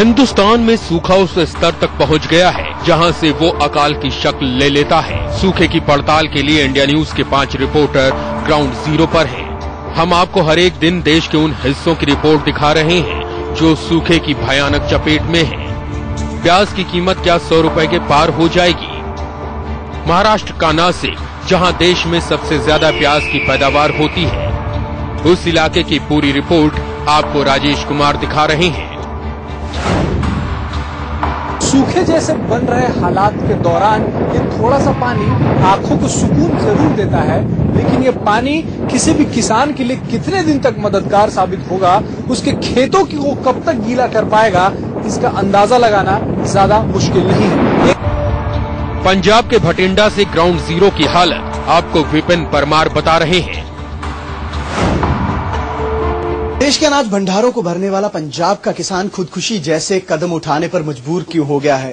हिंदुस्तान में सूखा उस स्तर तक पहुंच गया है जहां से वो अकाल की शक्ल ले लेता है। सूखे की पड़ताल के लिए इंडिया न्यूज के 5 रिपोर्टर ग्राउंड जीरो पर हैं। हम आपको हर एक दिन देश के उन हिस्सों की रिपोर्ट दिखा रहे हैं जो सूखे की भयानक चपेट में हैं। प्याज की कीमत क्या 100 रुपए के पार हो जाएगी? महाराष्ट्र का नासिक, जहां देश में सबसे ज्यादा प्याज की पैदावार होती है, उस इलाके की पूरी रिपोर्ट आपको राजेश कुमार दिखा रहे हैं। सूखे जैसे बन रहे हालात के दौरान ये थोड़ा सा पानी आंखों को सुकून जरूर देता है, लेकिन ये पानी किसी भी किसान के लिए कितने दिन तक मददगार साबित होगा, उसके खेतों को कब तक गीला कर पाएगा, इसका अंदाजा लगाना ज्यादा मुश्किल नहीं है। पंजाब के भटिंडा से ग्राउंड जीरो की हालत आपको विपिन परमार बता रहे हैं। देश के अनाज भंडारों को भरने वाला पंजाब का किसान खुदकुशी जैसे कदम उठाने पर मजबूर क्यों हो गया है?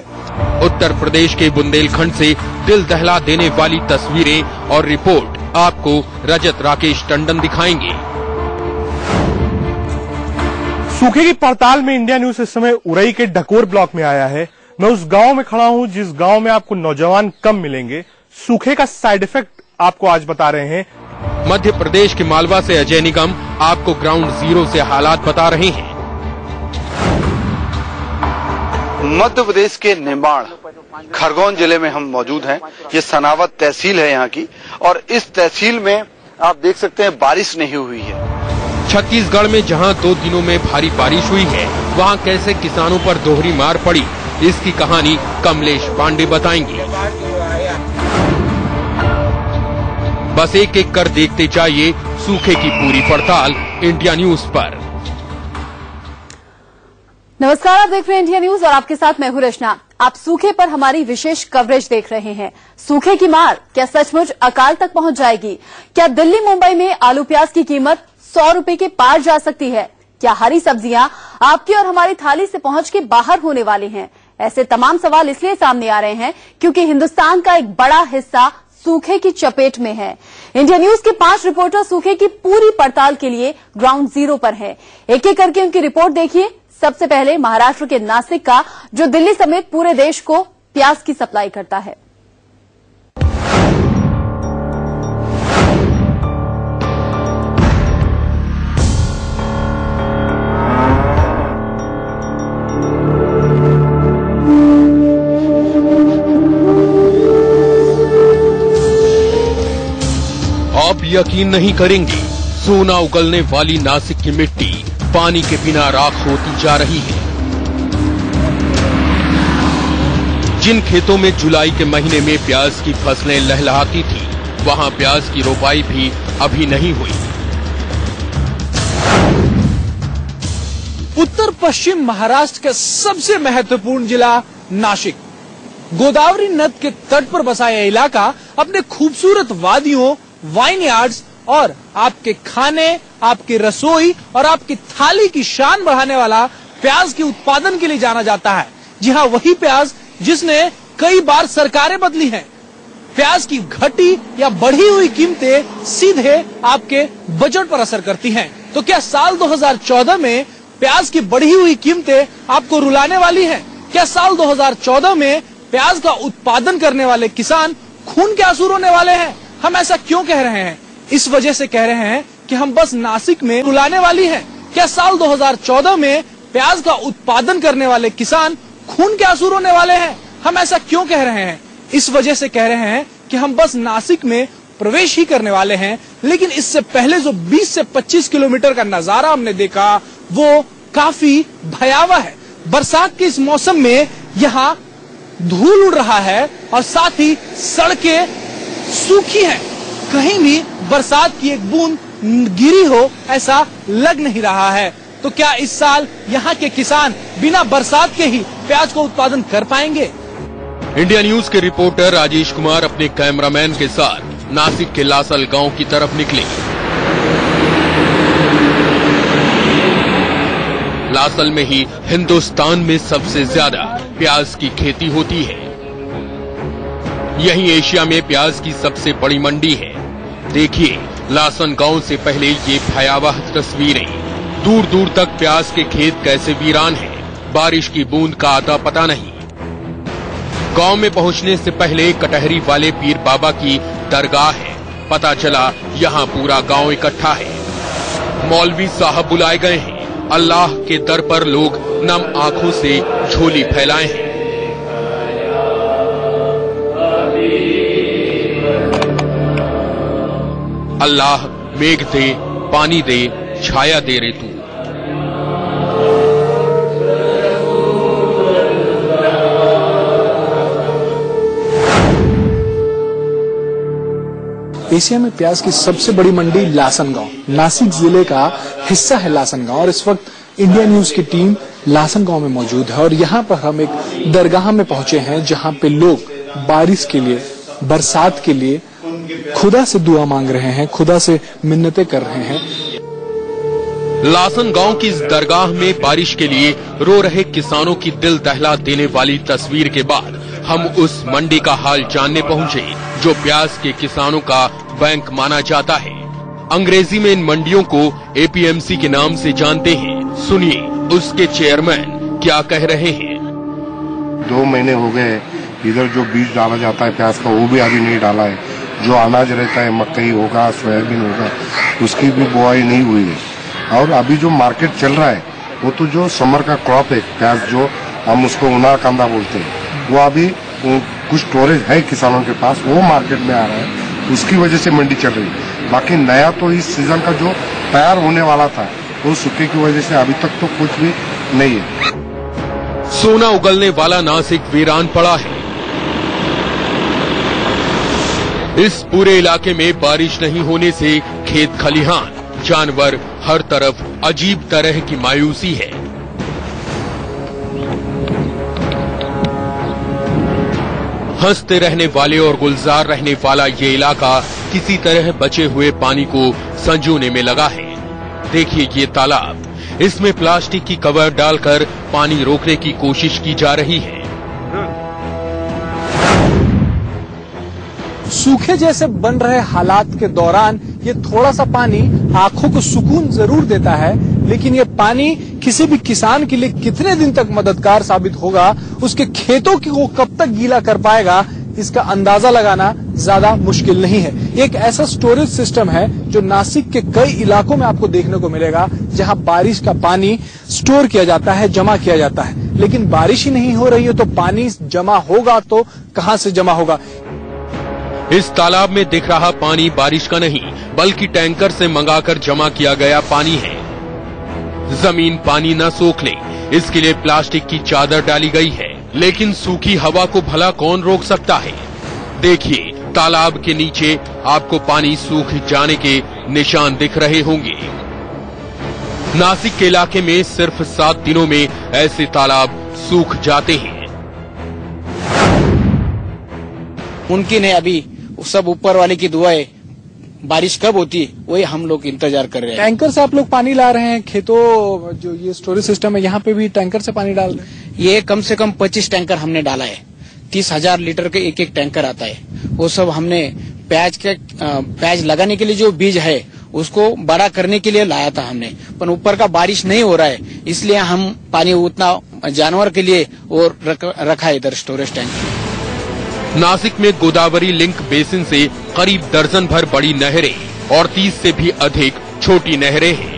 उत्तर प्रदेश के बुंदेलखंड से दिल दहला देने वाली तस्वीरें और रिपोर्ट आपको रजत राकेश टंडन दिखाएंगे। सूखे की पड़ताल में इंडिया न्यूज इस समय उरई के डकोर ब्लॉक में आया है। मैं उस गांव में खड़ा हूं जिस गांव में आपको नौजवान कम मिलेंगे। सूखे का साइड इफेक्ट आपको आज बता रहे हैं। मध्य प्रदेश के मालवा से अजय निगम आपको ग्राउंड जीरो से हालात बता रहे हैं। मध्य प्रदेश के निमाड़ खरगोन जिले में हम मौजूद हैं। ये सनावत तहसील है यहाँ की, और इस तहसील में आप देख सकते हैं बारिश नहीं हुई है। छत्तीसगढ़ में जहां 2 दिनों में भारी बारिश हुई है, वहां कैसे किसानों पर दोहरी मार पड़ी, इसकी कहानी कमलेश पांडे बताएंगे। बस एक एक कर देखते जाइए सूखे की पूरी पड़ताल इंडिया न्यूज पर। नमस्कार, आप देख रहे हैं इंडिया न्यूज और आपके साथ मैं हूं रचना। आप सूखे पर हमारी विशेष कवरेज देख रहे हैं। सूखे की मार क्या सचमुच अकाल तक पहुंच जाएगी? क्या दिल्ली मुंबई में आलू प्याज की कीमत 100 रुपए के पार जा सकती है? क्या हरी सब्जियां आपकी और हमारी थाली से पहुंच के बाहर होने वाली हैं? ऐसे तमाम सवाल इसलिए सामने आ रहे हैं क्योंकि हिंदुस्तान का एक बड़ा हिस्सा सूखे की चपेट में है। इंडिया न्यूज के 5 रिपोर्टर सूखे की पूरी पड़ताल के लिए ग्राउंड जीरो पर हैं। एक एक करके उनकी रिपोर्ट देखिए। सबसे पहले महाराष्ट्र के नासिक का, जो दिल्ली समेत पूरे देश को प्याज की सप्लाई करता है। आप यकीन नहीं करेंगे, सोना उगलने वाली नासिक की मिट्टी पानी के बिना राख होती जा रही है। जिन खेतों में जुलाई के महीने में प्याज की फसलें लहलहाती थी, वहां प्याज की रोपाई भी अभी नहीं हुई। उत्तर पश्चिम महाराष्ट्र का सबसे महत्वपूर्ण जिला नासिक, गोदावरी नद के तट पर बसा यह इलाका अपने खूबसूरत वादियों, वाइन यार्ड्स और आपके खाने, आपकी रसोई और आपकी थाली की शान बढ़ाने वाला प्याज के उत्पादन के लिए जाना जाता है। जी हाँ, वही प्याज जिसने कई बार सरकारें बदली हैं। प्याज की घटी या बढ़ी हुई कीमतें सीधे आपके बजट पर असर करती हैं। तो क्या साल 2014 में प्याज की बढ़ी हुई कीमतें आपको रुलाने वाली हैं? क्या साल 2014 में प्याज का उत्पादन करने वाले किसान खून के आंसू रोने वाले हैं? हम ऐसा क्यों कह रहे हैं? इस वजह से कह रहे हैं कि हम बस नासिक में रुलाने वाली हैं। क्या साल 2014 में प्याज का उत्पादन करने वाले किसान खून के आंसू रोने वाले हैं? हम ऐसा क्यों कह रहे हैं? इस वजह से कह रहे हैं कि हम बस नासिक में प्रवेश ही करने वाले हैं, लेकिन इससे पहले जो 20 से 25 किलोमीटर का नजारा हमने देखा वो काफी भयावह है। बरसात के इस मौसम में यहाँ धूल उड़ रहा है और साथ ही सड़कें सूखी हैं। कहीं भी बरसात की एक बूंद गिरी हो ऐसा लग नहीं रहा है। तो क्या इस साल यहाँ के किसान बिना बरसात के ही प्याज को उत्पादन कर पाएंगे? इंडिया न्यूज के रिपोर्टर राजेश कुमार अपने कैमरामैन के साथ नासिक के लासल गांव की तरफ निकले। लासल में ही हिंदुस्तान में सबसे ज्यादा प्याज की खेती होती है। यही एशिया में प्याज की सबसे बड़ी मंडी है। देखिए लासन गांव से पहले ये भयावह तस्वीरें। दूर दूर तक प्याज के खेत कैसे वीरान हैं। बारिश की बूंद का आता पता नहीं। गांव में पहुंचने से पहले कटहरी वाले पीर बाबा की दरगाह है। पता चला यहाँ पूरा गांव इकट्ठा है। मौलवी साहब बुलाए गए हैं। अल्लाह के दर पर लोग नम आंखों से झोली फैलाए हैं। अल्लाह मेघ दे, पानी दे, छाया दे रे तू। एशिया में प्याज की सबसे बड़ी मंडी लासनगांव, नासिक जिले का हिस्सा है लासनगांव। और इस वक्त इंडिया न्यूज की टीम लासनगांव में मौजूद है और यहाँ पर हम एक दरगाह में पहुंचे हैं जहाँ पे लोग बारिश के लिए, बरसात के लिए खुदा से दुआ मांग रहे हैं, खुदा से मिन्नतें कर रहे हैं। लासन गांव की इस दरगाह में बारिश के लिए रो रहे किसानों की दिल दहला देने वाली तस्वीर के बाद हम उस मंडी का हाल जानने पहुंचे जो प्याज के किसानों का बैंक माना जाता है। अंग्रेजी में इन मंडियों को एपीएमसी के नाम से जानते हैं। सुनिए उसके चेयरमैन क्या कह रहे हैं। 2 महीने हो गए, इधर जो बीज डाला जाता है प्याज का वो भी अभी नहीं डाला है। जो अनाज रहता है मकई होगा, सोयाबीन होगा, उसकी भी बुआई नहीं हुई है। और अभी जो मार्केट चल रहा है वो तो जो समर का क्रॉप है प्याज, जो हम उसको उना कांदा बोलते हैं, वो अभी कुछ स्टोरेज है किसानों के पास, वो मार्केट में आ रहा है, उसकी वजह से मंडी चल रही है। बाकी नया तो इस सीजन का जो तैयार होने वाला था वो सूखे की वजह से अभी तक तो कुछ भी नहीं है। सोना उगलने वाला नासिक वीरान पड़ा है। इस पूरे इलाके में बारिश नहीं होने से खेत खलिहान, जानवर, हर तरफ अजीब तरह की मायूसी है। हंसते रहने वाले और गुलजार रहने वाला ये इलाका किसी तरह बचे हुए पानी को संजोने में लगा है। देखिए ये तालाब, इसमें प्लास्टिक की कवर डालकर पानी रोकने की कोशिश की जा रही है। सूखे जैसे बन रहे हालात के दौरान ये थोड़ा सा पानी आंखों को सुकून जरूर देता है, लेकिन ये पानी किसी भी किसान के लिए कितने दिन तक मददगार साबित होगा, उसके खेतों को कब तक गीला कर पाएगा, इसका अंदाजा लगाना ज्यादा मुश्किल नहीं है। एक ऐसा स्टोरेज सिस्टम है जो नासिक के कई इलाकों में आपको देखने को मिलेगा, जहां बारिश का पानी स्टोर किया जाता है, जमा किया जाता है। लेकिन बारिश ही नहीं हो रही है तो पानी जमा होगा तो कहां से जमा होगा। इस तालाब में दिख रहा पानी बारिश का नहीं बल्कि टैंकर से मंगाकर जमा किया गया पानी है। जमीन पानी न सोख ले इसके लिए प्लास्टिक की चादर डाली गई है, लेकिन सूखी हवा को भला कौन रोक सकता है। देखिए तालाब के नीचे आपको पानी सूख जाने के निशान दिख रहे होंगे। नासिक के इलाके में सिर्फ 7 दिनों में ऐसे तालाब सूख जाते हैं। मुमकिन है अभी सब ऊपर वाले की दुआ है, बारिश कब होती है वही हम लोग इंतजार कर रहे हैं। टैंकर से आप लोग पानी ला रहे हैं खेतों, जो ये स्टोरेज सिस्टम है यहाँ पे भी टैंकर से पानी डाल रहे हैं। ये कम से कम 25 टैंकर हमने डाला है। 30,000 लीटर के एक टैंकर आता है। वो सब हमने प्याज लगाने के लिए जो बीज है उसको बड़ा करने के लिए लाया था हमने, पर ऊपर का बारिश नहीं हो रहा है, इसलिए हम पानी उतना जानवर के लिए और रखा है इधर स्टोरेज टैंक। नासिक में गोदावरी लिंक बेसिन से करीब दर्जन भर बड़ी नहरें और 30 से भी अधिक छोटी नहरें हैं।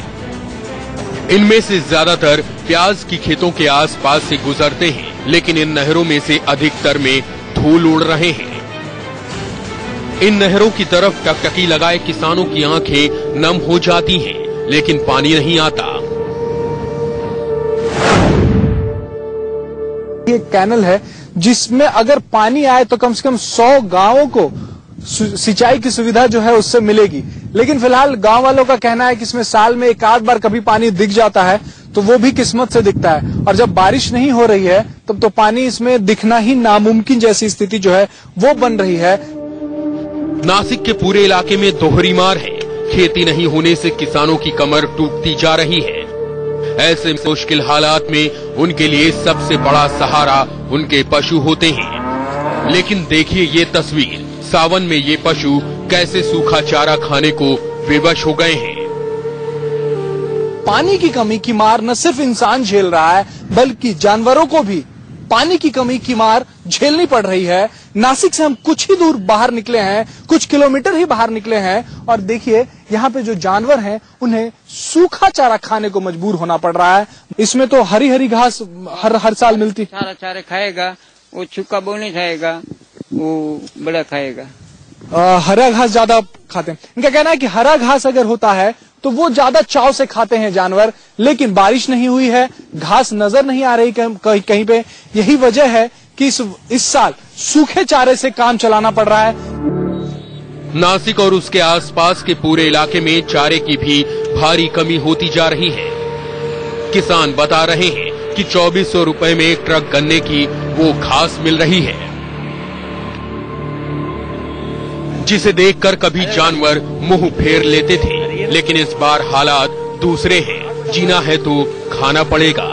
इनमें से ज्यादातर प्याज की खेतों के आसपास से गुजरते हैं, लेकिन इन नहरों में से अधिकतर में धूल उड़ रहे हैं। इन नहरों की तरफ टकटकी लगाए किसानों की आंखें नम हो जाती हैं, लेकिन पानी नहीं आता। ये कैनल है जिसमें अगर पानी आए तो कम से कम 100 गांवों को सिंचाई की सुविधा जो है उससे मिलेगी। लेकिन फिलहाल गांव वालों का कहना है कि इसमें साल में एक आध बार कभी पानी दिख जाता है तो वो भी किस्मत से दिखता है, और जब बारिश नहीं हो रही है तब तो पानी इसमें दिखना ही नामुमकिन जैसी स्थिति जो है वो बन रही है। नासिक के पूरे इलाके में दोहरी मार है। खेती नहीं होने से किसानों की कमर टूटती जा रही है। ऐसे मुश्किल हालात में उनके लिए सबसे बड़ा सहारा उनके पशु होते हैं। लेकिन देखिए ये तस्वीर, सावन में ये पशु कैसे सूखा चारा खाने को विवश हो गए हैं। पानी की कमी की मार न सिर्फ इंसान झेल रहा है बल्कि जानवरों को भी पानी की कमी की मार झेलनी पड़ रही है। नासिक से हम कुछ ही दूर बाहर निकले हैं, कुछ किलोमीटर ही बाहर निकले हैं और देखिए यहाँ पे जो जानवर हैं उन्हें सूखा चारा खाने को मजबूर होना पड़ रहा है। इसमें तो हरी हरी घास हर साल मिलती। सारा चारा खाएगा, वो सूखा वो नहीं खाएगा, वो बड़ा खाएगा। हरा घास ज्यादा खाते हैं। इनका कहना है कि हरा घास अगर होता है तो वो ज्यादा चाव से खाते हैं जानवर, लेकिन बारिश नहीं हुई है, घास नजर नहीं आ रही कहीं पे। यही वजह है कि इस साल सूखे चारे से काम चलाना पड़ रहा है। नासिक और उसके आसपास के पूरे इलाके में चारे की भी भारी कमी होती जा रही है। किसान बता रहे हैं कि 2400 रुपए में एक ट्रक गन्ने की वो घास मिल रही है, जिसे देखकर कभी जानवर मुंह फेर लेते थे, लेकिन इस बार हालात दूसरे हैं। जीना है तो खाना पड़ेगा।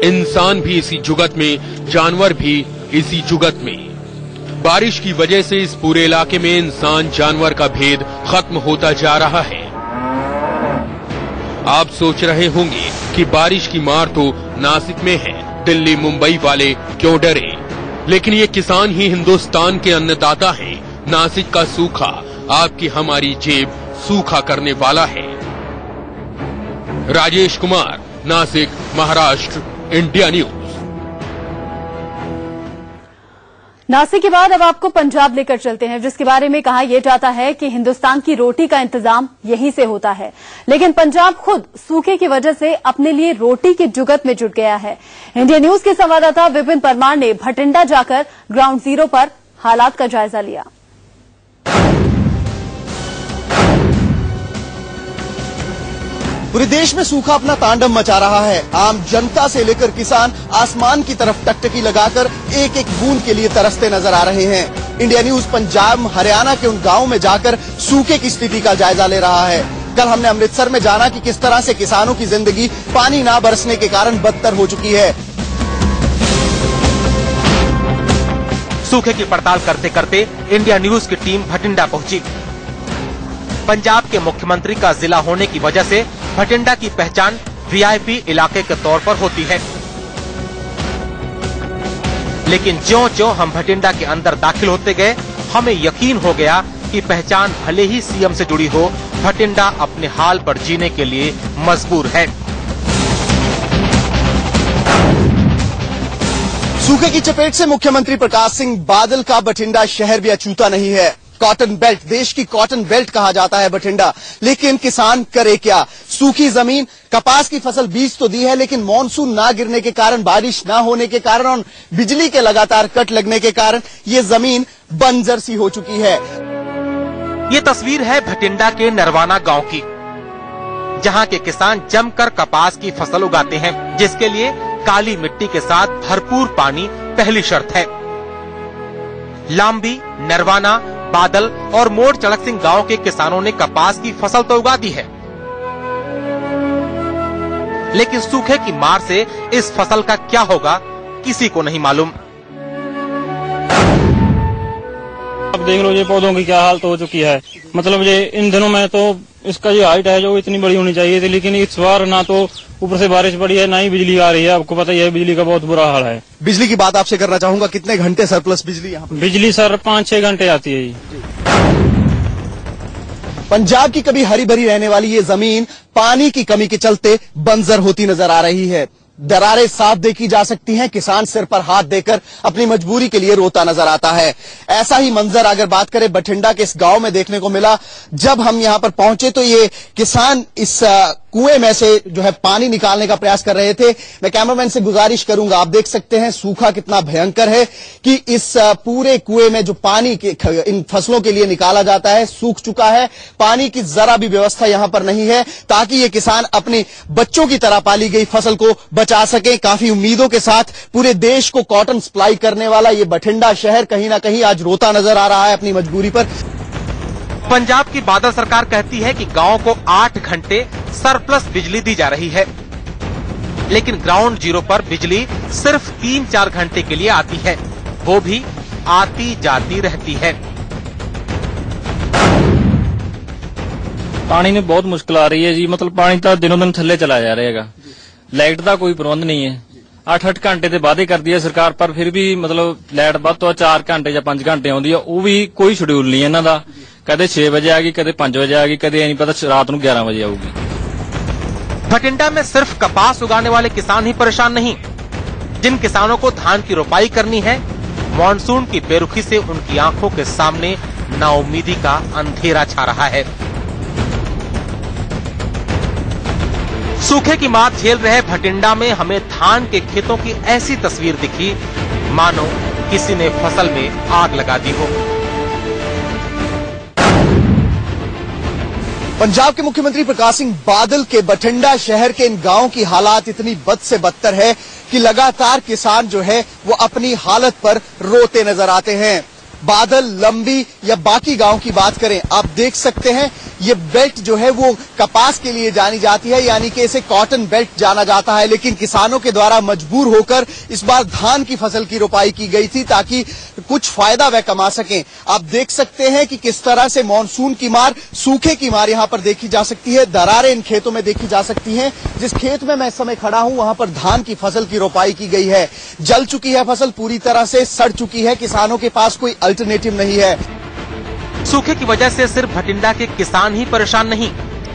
इंसान भी इसी जुगत में, जानवर भी इसी जुगत में। बारिश की वजह से इस पूरे इलाके में इंसान जानवर का भेद खत्म होता जा रहा है। आप सोच रहे होंगे कि बारिश की मार तो नासिक में है, दिल्ली मुंबई वाले क्यों डरे? लेकिन ये किसान ही हिंदुस्तान के अन्नदाता हैं। नासिक का सूखा आपकी हमारी जेब सूखा करने वाला है। Rajesh Kumar, Nashik, Maharashtra, India news. नासिक के बाद अब आपको पंजाब लेकर चलते हैं, जिसके बारे में कहा यह जाता है कि हिंदुस्तान की रोटी का इंतजाम यहीं से होता है, लेकिन पंजाब खुद सूखे की वजह से अपने लिए रोटी की जुगत में जुट गया है। इंडिया न्यूज के संवाददाता विपिन परमार ने भटिंडा जाकर ग्राउंड जीरो पर हालात का जायजा लिया। पूरे देश में सूखा अपना तांडव मचा रहा है। आम जनता से लेकर किसान आसमान की तरफ टकटकी लगाकर एक एक बूंद के लिए तरसते नजर आ रहे हैं। इंडिया न्यूज पंजाब हरियाणा के उन गांवों में जाकर सूखे की स्थिति का जायजा ले रहा है। कल हमने अमृतसर में जाना कि किस तरह से किसानों की जिंदगी पानी न बरसने के कारण बदतर हो चुकी है। सूखे की पड़ताल करते करते इंडिया न्यूज की टीम भटिंडा पहुंची। पंजाब के मुख्यमंत्री का जिला होने की वजह से भटिंडा की पहचान वीआईपी इलाके के तौर पर होती है, लेकिन ज्यों-ज्यों हम भटिंडा के अंदर दाखिल होते गए, हमें यकीन हो गया कि पहचान भले ही सीएम से जुड़ी हो, भटिंडा अपने हाल पर जीने के लिए मजबूर है। सूखे की चपेट से मुख्यमंत्री प्रकाश सिंह बादल का बठिंडा शहर भी अछूता नहीं है। कॉटन बेल्ट, देश की कॉटन बेल्ट कहा जाता है बठिंडा, लेकिन किसान करे क्या? सूखी जमीन, कपास की फसल बीज तो दी है, लेकिन मानसून ना गिरने के कारण, बारिश ना होने के कारण और बिजली के लगातार कट लगने के कारण ये जमीन बंजर सी हो चुकी है। ये तस्वीर है भटिंडा के नरवाना गांव की, जहां के किसान जमकर कपास की फसल उगाते हैं, जिसके लिए काली मिट्टी के साथ भरपूर पानी पहली शर्त है। लांबी, नरवाना, बादल और मोड़ चड़क सिंह गांव के किसानों ने कपास की फसल तो उगा दी है, लेकिन सूखे की मार से इस फसल का क्या होगा किसी को नहीं मालूम। अब देख लो ये पौधों की क्या हालत हो चुकी है। मतलब ये इन दिनों में तो इसका जो हाइट है जो इतनी बड़ी होनी चाहिए थी, लेकिन इस बार ना तो ऊपर से बारिश पड़ी है, ना ही बिजली आ रही है। आपको पता ही है बिजली का बहुत बुरा हाल है। बिजली की बात आपसे करना चाहूंगा, कितने घंटे सरप्लस बिजली यहाँ पे? बिजली सर 5-6 घंटे आती है जी। पंजाब की कभी हरी भरी रहने वाली ये जमीन पानी की कमी के चलते बंजर होती नजर आ रही है। दरारें साफ देखी जा सकती हैं, किसान सिर पर हाथ देकर अपनी मजबूरी के लिए रोता नजर आता है। ऐसा ही मंजर अगर बात करें बठिंडा के इस गांव में देखने को मिला। जब हम यहां पर पहुंचे तो ये किसान इस कुएं में से जो है पानी निकालने का प्रयास कर रहे थे। मैं कैमरामैन से गुजारिश करूंगा, आप देख सकते हैं सूखा कितना भयंकर है कि इस पूरे कुएं में जो पानी इन फसलों के लिए निकाला जाता है सूख चुका है। पानी की जरा भी व्यवस्था यहां पर नहीं है ताकि ये किसान अपने बच्चों की तरह पाली गई फसल को बचा सके। काफी उम्मीदों के साथ पूरे देश को कॉटन सप्लाई करने वाला ये बठिंडा शहर कहीं ना कहीं आज रोता नजर आ रहा है अपनी मजबूरी पर। पंजाब की बादल सरकार कहती है कि गांव को 8 घंटे सरप्लस बिजली दी जा रही है, लेकिन ग्राउंड जीरो पर बिजली सिर्फ 3-4 घंटे के लिए आती है, वो भी आती जाती रहती है। पानी में बहुत मुश्किल आ रही है जी। मतलब पानी तो दिनों दिन थल्ले चला जा रहा है। लाइट का कोई प्रबंध नहीं है। 8-8 घंटे के वादे कर दिया सरकार, पर फिर भी मतलब लाइट ਵੱਧ ਤੋਂ 4 घंटे या 5 घंटे आती है। वो भी कोई शेड्यूल नहीं है इन्हों का। कदे 6 बजे आ गई, कदे 5 बजे आ गई, कदे नहीं पता रात को 11 बजे आऊगी। भटिंडा में सिर्फ कपास उगाने वाले किसान ही परेशान नहीं, जिन किसानों को धान की रोपाई करनी है, मानसून की बेरुखी से उनकी आंखों के सामने नाउम्मीदी का अंधेरा छा रहा है। सूखे की मात झेल रहे भटिंडा में हमें धान के खेतों की ऐसी तस्वीर दिखी मानो किसी ने फसल में आग लगा दी हो। पंजाब के मुख्यमंत्री प्रकाश सिंह बादल के बठिंडा शहर के इन गांवों की हालात इतनी बद से बदतर है कि लगातार किसान जो है वो अपनी हालत पर रोते नजर आते हैं। बादल, लंबी या बाकी गांव की बात करें, आप देख सकते हैं ये बेल्ट जो है वो कपास के लिए जानी जाती है, यानी कि इसे कॉटन बेल्ट जाना जाता है। लेकिन किसानों के द्वारा मजबूर होकर इस बार धान की फसल की रोपाई की गई थी ताकि कुछ फायदा वह कमा सकें। आप देख सकते हैं कि किस तरह से मानसून की मार, सूखे की मार यहां पर देखी जा सकती है। दरारें इन खेतों में देखी जा सकती हैं। जिस खेत में मैं इस समय खड़ा हूं वहां पर धान की फसल की रोपाई की गई है। जल चुकी है फसल, पूरी तरह से सड़ चुकी है। किसानों के पास कोई अल्टरनेटिव नहीं है। सूखे की वजह से सिर्फ भटिंडा के किसान ही परेशान नहीं,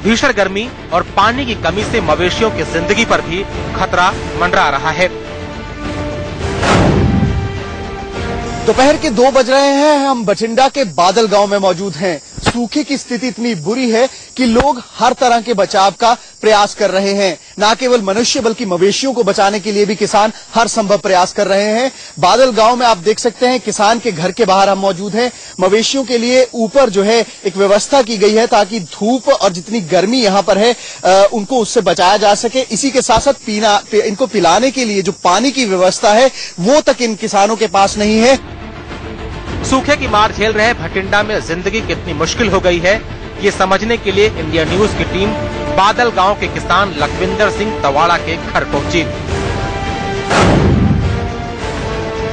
भीषण गर्मी और पानी की कमी से मवेशियों की जिंदगी पर भी खतरा मंडरा रहा है। दोपहर के 2 बज रहे हैं। हम बठिंडा के बादल गांव में मौजूद हैं। सूखे की स्थिति इतनी बुरी है कि लोग हर तरह के बचाव का प्रयास कर रहे हैं। न केवल मनुष्य बल्कि मवेशियों को बचाने के लिए भी किसान हर संभव प्रयास कर रहे हैं। बादल गांव में आप देख सकते हैं किसान के घर के बाहर हम मौजूद हैं। मवेशियों के लिए ऊपर जो है एक व्यवस्था की गई है ताकि धूप और जितनी गर्मी यहां पर है उनको उससे बचाया जा सके। इसी के साथ साथ इनको पिलाने के लिए जो पानी की व्यवस्था है वो तक इन किसानों के पास नहीं है। सूखे की मार झेल रहे भटिंडा में जिंदगी कितनी मुश्किल हो गई है, ये समझने के लिए इंडिया न्यूज की टीम बादल गांव के किसान लखविंदर सिंह तवाड़ा के घर पहुंची।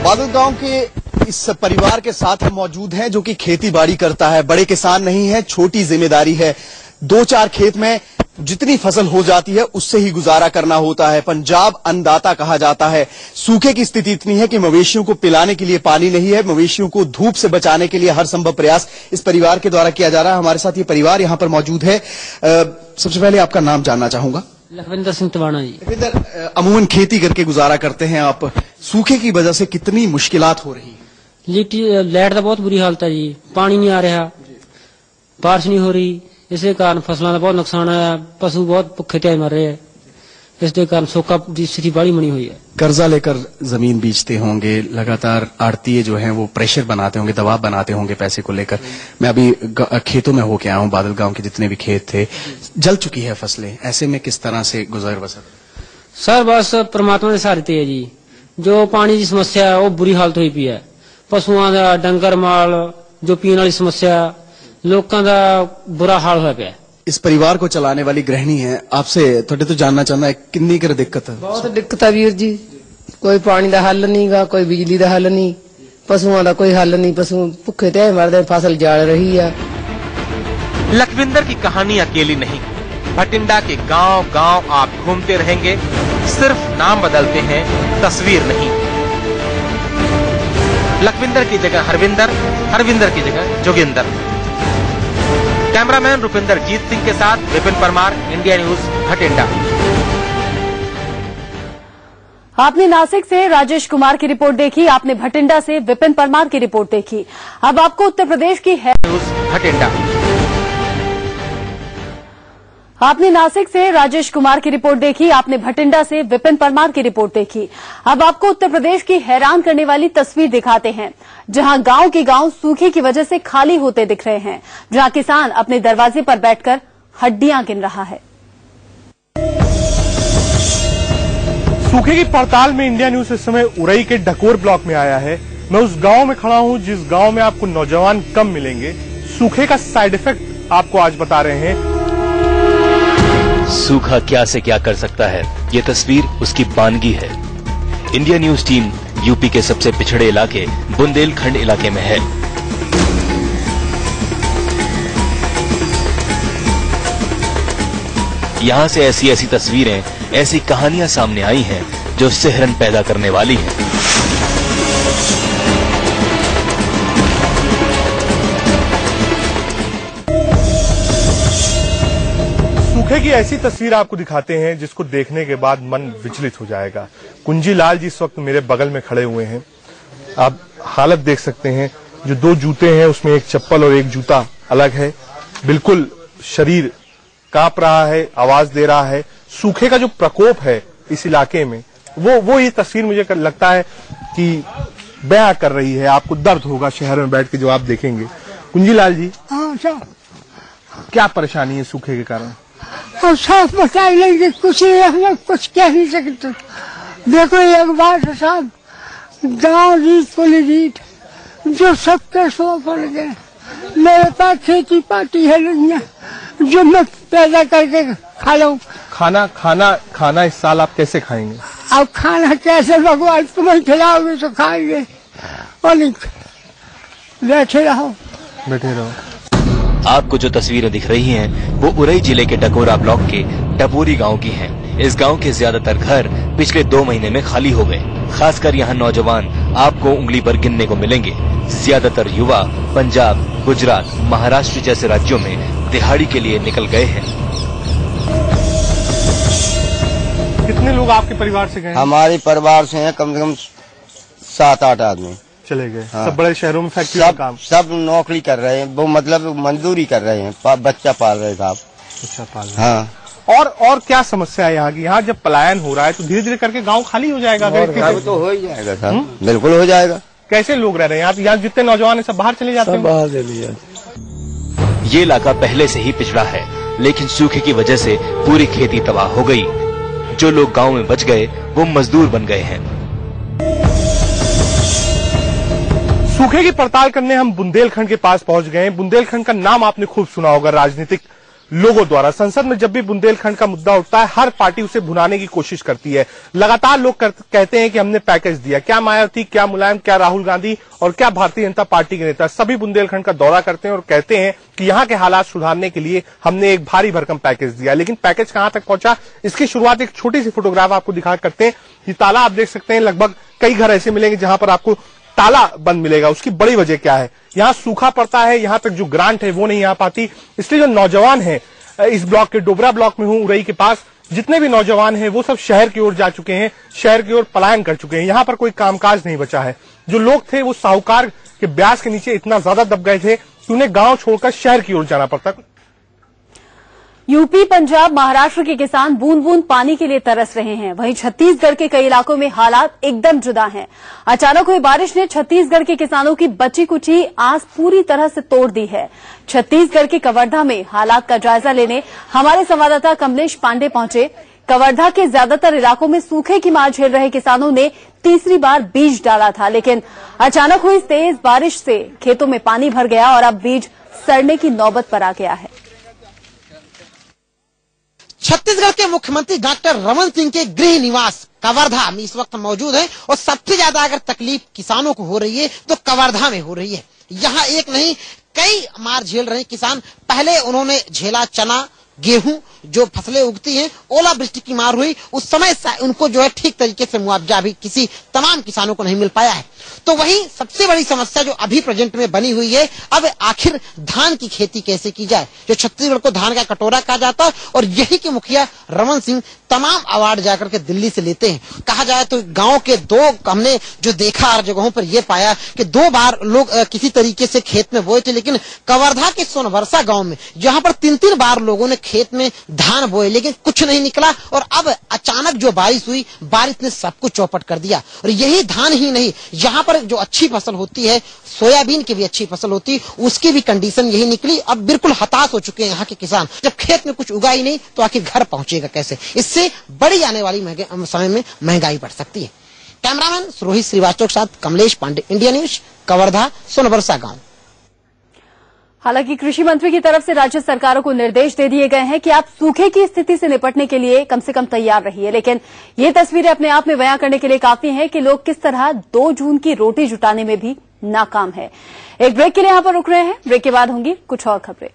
बादल गांव के इस परिवार के साथ हम मौजूद हैं जो कि खेती बाड़ी करता है। बड़े किसान नहीं है, छोटी जिम्मेदारी है। 2-4 खेत में जितनी फसल हो जाती है उससे ही गुजारा करना होता है। पंजाब अन्नदाता कहा जाता है। सूखे की स्थिति इतनी है कि मवेशियों को पिलाने के लिए पानी नहीं है। मवेशियों को धूप से बचाने के लिए हर संभव प्रयास इस परिवार के द्वारा किया जा रहा है। हमारे साथ ये परिवार यहां पर मौजूद है। सबसे पहले आपका नाम जानना चाहूंगा। लखविंदर सिंह तवाड़ा जी। लखविंदर, अमूमन खेती करके गुजारा करते हैं आप, सूखे की वजह से कितनी मुश्किलात हो रही है? लाइट का बहुत बुरी हालत है जी। पानी नहीं आ रहा, बारिश नहीं हो रही, इसके कारण फसलों का बहुत नुकसान आया। पशु बहुत भुखे ते मर रहे हैं, इसके कारण सूखा की स्थिति बड़ी बनी हुई है। कर्जा लेकर जमीन बेचते होंगे, लगातार आड़तीय जो हैं वो प्रेशर बनाते होंगे, दबाव बनाते होंगे पैसे को लेकर। मैं अभी खेतों में होके आया हूं, बादल गांव के जितने भी खेत थे, जल चुकी है फसलें। ऐसे में किस तरह से गुजर बसर? सर बस परमात्मा ने सहायता है जी। जो पानी की समस्या है वो बुरी हालत हुई पी है। पशुओं का, डंगर माल जो पीने वाली समस्या, लोगों का बुरा हाल हो गया। इस परिवार को चलाने वाली गृहिणी है, आपसे थोड़े तो जानना चाहता है कितनी कर दिक्कत है? बहुत दिक्कत है वीर जी। कोई पानी का हल नहीं गा, कोई बिजली का हल नहीं, पशुओं का कोई हल नहीं। पशु भुखे ते मरदे, फसल जल रही है। लखविंदर की कहानी अकेली नहीं, भटिंडा के गांव गांव आप घूमते रहेंगे, सिर्फ नाम बदलते हैं, तस्वीर नहीं। लखविंदर की जगह हरविंदर, हरविंदर की जगह जोगिंदर। कैमरामैन रुपिंदर जीत सिंह के साथ विपिन परमार, इंडिया न्यूज, भटिंडा। आपने नासिक से राजेश कुमार की रिपोर्ट देखी, आपने भटिंडा से विपिन परमार की रिपोर्ट देखी। अब आपको उत्तर प्रदेश की न्यूज भटिंडा। आपने नासिक से राजेश कुमार की रिपोर्ट देखी, आपने भटिंडा से विपिन परमार की रिपोर्ट देखी। अब आपको उत्तर प्रदेश की हैरान करने वाली तस्वीर दिखाते हैं, जहां गांव के गांव सूखे की वजह से खाली होते दिख रहे हैं, जहां किसान अपने दरवाजे पर बैठकर हड्डियां गिन रहा है। सूखे की पड़ताल में इंडिया न्यूज इस समय उरई के डकोर ब्लॉक में आया है। मैं उस गांव में खड़ा हूं जिस गांव में आपको नौजवान कम मिलेंगे। सूखे का साइड इफेक्ट आपको आज बता रहे हैं। सूखा क्या से क्या कर सकता है, ये तस्वीर उसकी बानगी है। इंडिया न्यूज टीम यूपी के सबसे पिछड़े इलाके बुंदेलखंड इलाके में है। यहाँ से ऐसी ऐसी तस्वीरें, ऐसी कहानियां सामने आई हैं जो सिहरन पैदा करने वाली हैं। सूखे की ऐसी तस्वीर आपको दिखाते हैं जिसको देखने के बाद मन विचलित हो जाएगा। कुंजी लाल जी इस वक्त मेरे बगल में खड़े हुए हैं। आप हालत देख सकते हैं, जो दो जूते हैं उसमें एक चप्पल और एक जूता अलग है। बिल्कुल शरीर कांप रहा है, आवाज दे रहा है। सूखे का जो प्रकोप है इस इलाके में, वो ये तस्वीर मुझे लगता है कि बयां कर रही है। आपको दर्द होगा शहर में बैठ के जो आप देखेंगे। कुंजी लाल जी, क्या परेशानी है सूखे के कारण? और साफ बताई नहीं, कुछ नहीं, हम कुछ कह नहीं सकते। देखो एक बात है साहब, गाँव रीत कोली रीत जो सबके सो पड़ गए। मेरे पास खेती पाती है नहीं, जो मैं पैदा करके खा लूं। खाना इस साल आप कैसे खाएंगे? अब खाना कैसे भगवान तुम्हें खिलाओगे तो खाएंगे, और नहीं बैठे रहो। आपको जो तस्वीरें दिख रही हैं वो उरई जिले के डकोरा ब्लॉक के टपोरी गांव की हैं। इस गांव के ज्यादातर घर पिछले 2 महीने में खाली हो गए। खासकर यहाँ नौजवान आपको उंगली पर गिनने को मिलेंगे। ज्यादातर युवा पंजाब, गुजरात, महाराष्ट्र जैसे राज्यों में दिहाड़ी के लिए निकल गए हैं। कितने लोग आपके परिवार से गए? हमारे परिवार से हैं कम से कम 7-8 आदमी चले गए। हाँ। सब बड़े शहरों में फैक्ट्री का काम? सब नौकरी कर रहे हैं, वो मतलब मजदूरी कर रहे हैं, बच्चा पाल रहे साहब। अच्छा, पाल रहे। हाँ। और क्या समस्या है यहाँ की? यहाँ जब पलायन हो रहा है तो धीरे धीरे करके गांव खाली हो जाएगा। अगर तो हो ही जाएगा साहब, बिल्कुल हो जाएगा। कैसे लोग रह रहे हैं यहाँ जितने नौजवान है सब बाहर चले जाते हैं? बाहर चले जाते। ये इलाका पहले से ही पिछड़ा है, लेकिन सूखे की वजह से पूरी खेती तबाह हो गई। जो लोग गांव में बच गए वो मजदूर बन गए हैं। सूखे की पड़ताल करने हम बुंदेलखंड के पास पहुंच गए हैं। बुंदेलखंड का नाम आपने खूब सुना होगा राजनीतिक लोगों द्वारा। संसद में जब भी बुंदेलखंड का मुद्दा उठता है, हर पार्टी उसे भुनाने की कोशिश करती है। लगातार लोग कहते हैं कि हमने पैकेज दिया। क्या मायावती, क्या मुलायम, क्या राहुल गांधी और क्या भारतीय जनता पार्टी के नेता सभी बुंदेलखंड का दौरा करते हैं और कहते हैं कि यहाँ के हालात सुधारने के लिए हमने एक भारी भरकम पैकेज दिया। लेकिन पैकेज कहां तक पहुंचा, इसकी शुरुआत एक छोटी सी फोटोग्राफ आपको दिखा करते हैं। ये ताला आप देख सकते हैं, लगभग कई घर ऐसे मिलेंगे जहां पर आपको ताला बंद मिलेगा। उसकी बड़ी वजह क्या है? यहाँ सूखा पड़ता है, यहाँ तक जो ग्रांट है वो नहीं आ पाती। इसलिए जो नौजवान है, इस ब्लॉक के डोबरा ब्लॉक में हूँ उरई के पास, जितने भी नौजवान हैं वो सब शहर की ओर जा चुके हैं, शहर की ओर पलायन कर चुके हैं। यहाँ पर कोई कामकाज नहीं बचा है। जो लोग थे वो साहूकार के ब्याज के नीचे इतना ज्यादा दब गए थे कि उन्हें गांव छोड़कर शहर की ओर जाना पड़ता। यूपी, पंजाब, महाराष्ट्र के किसान बूंद बूंद पानी के लिए तरस रहे हैं। वहीं छत्तीसगढ़ के कई इलाकों में हालात एकदम जुदा हैं। अचानक हुई बारिश ने छत्तीसगढ़ के किसानों की बची कुची आस पूरी तरह से तोड़ दी है। छत्तीसगढ़ के कवर्धा में हालात का जायजा लेने हमारे संवाददाता कमलेश पांडे पहुंचे। कवर्धा के ज्यादातर इलाकों में सूखे की मार झेल रहे किसानों ने तीसरी बार बीज डाला था, लेकिन अचानक हुई तेज बारिश से खेतों में पानी भर गया और अब बीज सड़ने की नौबत पर आ गया है। छत्तीसगढ़ के मुख्यमंत्री डॉक्टर रमन सिंह के गृह निवास कवर्धा में इस वक्त मौजूद है और सबसे ज्यादा अगर तकलीफ किसानों को हो रही है तो कवर्धा में हो रही है। यहाँ एक नहीं कई मार झेल रहे किसान। पहले उन्होंने झेला चना, गेहूं जो फसलें उगती हैं, ओलावृष्टि की मार हुई उस समय उनको जो है ठीक तरीके से मुआवजा भी किसी तमाम किसानों को नहीं मिल पाया है। तो वहीं सबसे बड़ी समस्या जो अभी प्रेजेंट में बनी हुई है, अब आखिर धान की खेती कैसे की जाए, जो छत्तीसगढ़ को धान का कटोरा कहा जाता है और यही के मुखिया रमन सिंह तमाम अवार्ड जाकर के दिल्ली से लेते हैं। कहा जाए तो गांव के हमने जो देखा हर जगहों पर यह पाया कि 2 बार लोग किसी तरीके से खेत में बोए थे, लेकिन कवर्धा के सोनवर्षा गांव में जहां पर 3-3 बार लोगों ने खेत में धान बोए लेकिन कुछ नहीं निकला और अब अचानक जो बारिश हुई, बारिश ने सब कुछ चौपट कर दिया। और यही धान ही नहीं, यहाँ पर जो अच्छी फसल होती है, सोयाबीन की भी अच्छी फसल होती है, उसकी भी कंडीशन यही निकली। अब बिल्कुल हताश हो चुके हैं यहाँ के किसान। जब खेत में कुछ उगा ही नहीं तो आखिर घर पहुंचेगा कैसे? इससे बड़ी आने वाली समय में महंगाई बढ़ सकती है। कैमरामैन रोहित श्रीवास्तव के साथ कमलेश पांडे, इंडिया न्यूज, कवर्धा, सोनवर्षा गांव। हालांकि कृषि मंत्री की तरफ से राज्य सरकारों को निर्देश दे दिए गए हैं कि आप सूखे की स्थिति से निपटने के लिए कम से कम तैयार रहिए, लेकिन ये तस्वीरें अपने आप में बयां करने के लिए काफी हैं कि लोग किस तरह 2 जून की रोटी जुटाने में भी नाकाम है। एक ब्रेक के लिए यहां पर रुक रहे हैं। ब्रेक के बाद होंगी कुछ और खबरें।